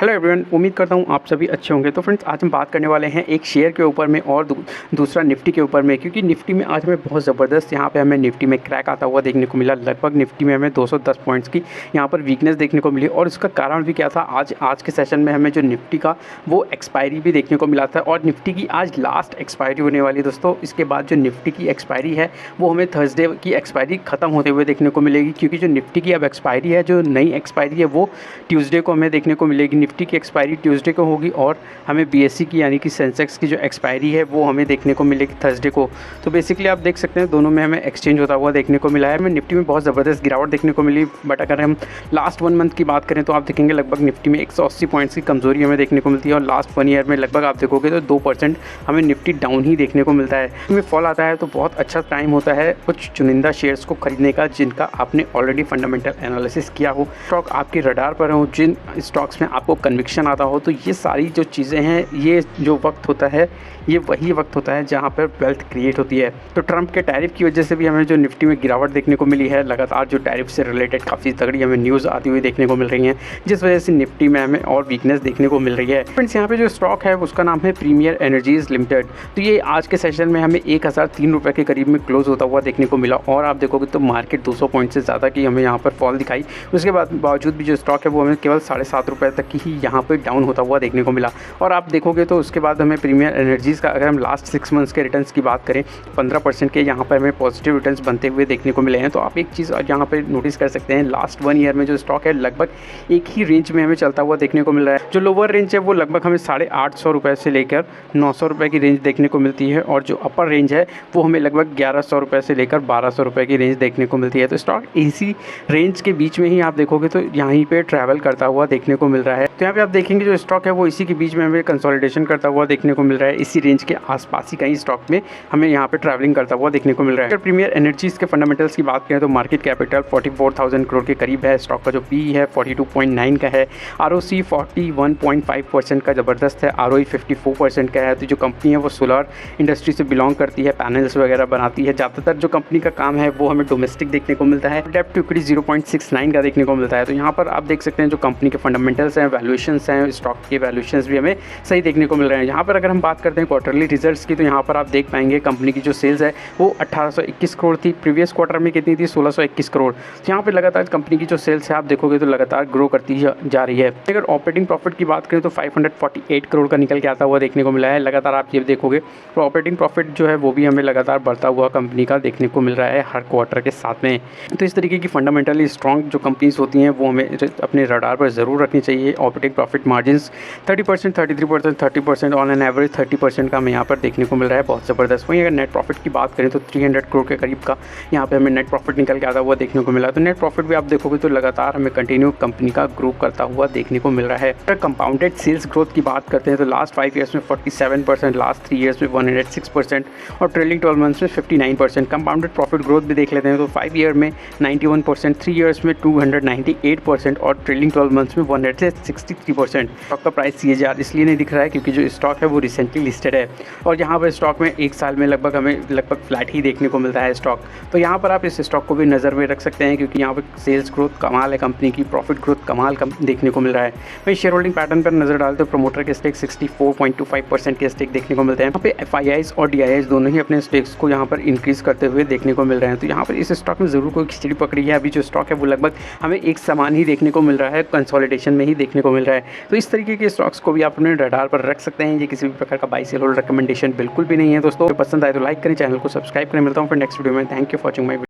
Hello everyone, उम्मीद करता हूँ आप सभी अच्छे होंगे। तो फ्रेंड्स, आज हम बात करने वाले हैं एक शेयर के ऊपर में और दूसरा निफ्टी के ऊपर में, क्योंकि निफ्टी में आज हमें बहुत ज़बरदस्त यहाँ पे हमें निफ्टी में क्रैक आता हुआ देखने को मिला। लगभग निफ्टी में हमें 210 पॉइंट्स की यहाँ पर वीकनेस देखने को मिली और इसका कारण भी क्या था, आज के सेशन में हमें जो निफ्टी का वो एक्सपायरी भी देखने को मिला था और निफ्टी की आज लास्ट एक्सपायरी होने वाली दोस्तों। इसके बाद जो निफ्टी की एक्सपायरी है वो हमें थर्सडे की एक्सपायरी ख़त्म होते हुए देखने को मिलेगी, क्योंकि जो निफ्टी की अब एक्सपायरी है, जो नई एक्सपायरी है वो ट्यूसडे को हमें देखने को मिलेगी। निफ्टी की एक्सपायरी ट्यूसडे को होगी और हमें बीएससी की यानी कि सेंसेक्स की जो एक्सपायरी है वो हमें देखने को मिलेगी थर्सडे को। तो बेसिकली आप देख सकते हैं दोनों में हमें एक्सचेंज होता हुआ देखने को मिला है। हमें निफ्टी में बहुत ज़बरदस्त गिरावट देखने को मिली, बट अगर हम लास्ट 1 मंथ की बात करें तो आप देखेंगे लगभग निफ्टी में 180 पॉइंट्स की कमजोरी हमें देखने को मिलती है और लास्ट 1 ईयर में लगभग आप देखोगे तो 2% हमें निफ्टी डाउन ही देखने को मिलता है। में फॉल आता है तो बहुत अच्छा टाइम होता है कुछ चुनिंदा शेयर्स को खरीदने का जिनका आपने ऑलरेडी फंडामेंटल एनालिसिस किया हो, स्टॉक आपके रडार पर हो, जिन स्टॉक्स में आपको कन्विक्शन आता हो। तो ये सारी जो चीज़ें हैं, ये जो वक्त होता है ये वही वक्त होता है जहाँ पर वेल्थ क्रिएट होती है। तो ट्रंप के टैरिफ की वजह से भी हमें जो निफ्टी में गिरावट देखने को मिली है, लगातार जो टैरिफ से रिलेटेड काफ़ी तगड़ी हमें न्यूज़ आती हुई देखने को मिल रही हैं, जिस वजह से निफ्टी में हमें और वीकनेस देखने को मिल रही है। फ्रेंड्स, यहाँ पे जो स्टॉक है उसका नाम है प्रीमियर एनर्जीज लिमिटेड। तो ये आज के सेशन में हमें 1003 रुपये के करीब में क्लोज होता हुआ देखने को मिला और आप देखोगे तो मार्केट 200 पॉइंट से ज़्यादा की हमें यहाँ पर फॉल दिखाई। उसके बावजूद भी जो स्टॉक है वो हमें केवल 7.5 रुपये तक की ही यहाँ पर डाउन होता हुआ देखने को मिला। और आप देखोगे तो उसके बाद हमें प्रीमियर एनर्जीज़ का अगर हम लास्ट 6 मंथ्स के रिटर्न्स की बात करें, 15% के यहाँ पर हमें पॉजिटिव रिटर्न्स बनते हुए देखने को मिले हैं। तो आप एक चीज़ यहाँ पर नोटिस कर सकते हैं, लास्ट 1 ईयर में जो स्टॉक है लगभग एक ही रेंज में हमें चलता हुआ देखने को मिल रहा है। जो लोअर रेंज है वो लगभग हमें 850 रुपये से लेकर 900 रुपये की रेंज देखने को मिलती है और जो अपर रेंज है वो हमें लगभग 1100 रुपये से लेकर 1200 रुपये की रेंज देखने को मिलती है। तो स्टॉक इसी रेंज के बीच में ही आप देखोगे तो यहीं पे ट्रैवल करता हुआ देखने को मिल रहा है। तो यहाँ पे आप देखेंगे जो स्टॉक है वो इसी के बीच में हमें कंसोलिडेशन करता हुआ देखने को मिल रहा है। इसी रेंज के आसपास ही कई स्टॉक में हमें यहाँ पे ट्रैवलिंग करता हुआ देखने को मिल रहा है। अगर प्रीमियर एनर्जीज के फंडामेंटल्स की बात करें तो मार्केट कैपिटल 44,000 करोड़ के करीब है, स्टॉक का जो पी है 42.9 का है, आरओसी 41.5% का ज़बरदस्त है, आरओई 54% का है। तो जो कंपनी है वो सोलर इंडस्ट्री से बिलोंग करती है, पैनल्स वगैरह बनाती है। ज़्यादातर जो कंपनी का काम है वो हमें डोमेस्टिक देखने को मिलता है। डेब्ट टू इक्विटी 0.69 का देखने को मिलता है। तो यहाँ पर आप देख सकते हैं जो कंपनी के फंडामेंटल्स हैं, वैल्यूएशंस हैं, स्टॉक के वैल्यूएशंस भी हमें सही देखने को मिल रहे हैं। यहाँ पर अगर हम बात करते हैं क्वार्टरली रिजल्ट्स की तो यहाँ पर आप देख पाएंगे कंपनी की जो सेल्स है वो 1821 करोड़ थी, प्रीवियस क्वार्टर में कितनी थी 1621 करोड़। तो यहाँ पर लगातार कंपनी की जो सेल्स है आप देखोगे तो लगातार ग्रो करती जा रही है। अगर ऑपरेटिंग प्रॉफिट की बात करें तो 548 करोड़ का निकल के आता हुआ देखने को मिला है। लगातार आप ये देखोगे तो ऑपरेटिंग प्रॉफिट जो है वो भी हमें लगातार बढ़ता हुआ कंपनी का देखने को मिल रहा है हर क्वार्टर के साथ में। तो इस तरीके की फंडामेंटली स्ट्रॉन्ग जो कंपनीज होती हैं वो हमें अपने रडार पर ज़रूर रखनी चाहिए। Operating profit margins 30%, 33%, 30% on an average 30% का हमें यहाँ पर देखने को मिल रहा है, बहुत ज़बरदस्त। वहीं अगर नेट प्रॉफिट की बात करें तो 300 करोड़ के करीब का यहाँ पे हमें नेट प्रॉफिट निकल के आता हुआ देखने को मिला। तो नेट प्रॉफिट भी आप देखोगे तो लगातार हमें कंटिन्यू कंपनी का ग्रो करता हुआ देखने को मिल रहा है। अगर कंपाउंडेड सेल्स ग्रोथ की बात करते हैं तो लास्ट 5 ईयर्स में 47%, लास्ट 3 ईयर्स में 106% और ट्रेलिंग 12 मंथ्स में 59%। कंपाउंडेड प्रॉफिट ग्रोथ भी देख लेते हैं तो 5 ईयर में 91%, 3 ईयर्स में 298% और ट्रेलिंग 12 मंथ्स में 163%। स्टॉक का प्राइस CAGR इसलिए नहीं दिख रहा है क्योंकि जो स्टॉक है वो रिसेंटली लिस्टेड है और यहाँ पर स्टॉक में 1 साल में लगभग फ्लैट ही देखने को मिलता है स्टॉक। तो यहाँ पर आप इस स्टॉक को भी नज़र में रख सकते हैं क्योंकि यहाँ पर सेल्स ग्रोथ कमाल है कंपनी की, प्रॉफिट ग्रोथ कमाल देखने को मिल रहा है। वहीं शेयर होल्डिंग पैटर्न पर नजर डालते तो प्रमोटर के स्टेक 64.25% के स्टेक देखने को मिलते हैं। यहाँ पे FIIs और DIIs दोनों ही अपने स्टेक्स को यहाँ पर इंक्रीज करते हुए देखने को मिल रहे हैं। तो यहाँ पर इस स्टॉक में ज़रूर कोई खिचड़ी पकड़ी है। अभी जो स्टॉक है वो लगभग हमें एक समान ही देखने को मिल रहा है, कंसोलिडेशन में ही देखने को मिल रहा है। तो इस तरीके के स्टॉक्स को भी आप अपने रडार पर रख सकते हैं। ये किसी भी प्रकार का बाई सेल होल्ड रिकमेंडेशन बिल्कुल भी नहीं है दोस्तों। पसंद आए तो लाइक करें, चैनल को सब्सक्राइब करें। मिलता हूँ फिर नेक्स्ट वीडियो में। Thank you for watching my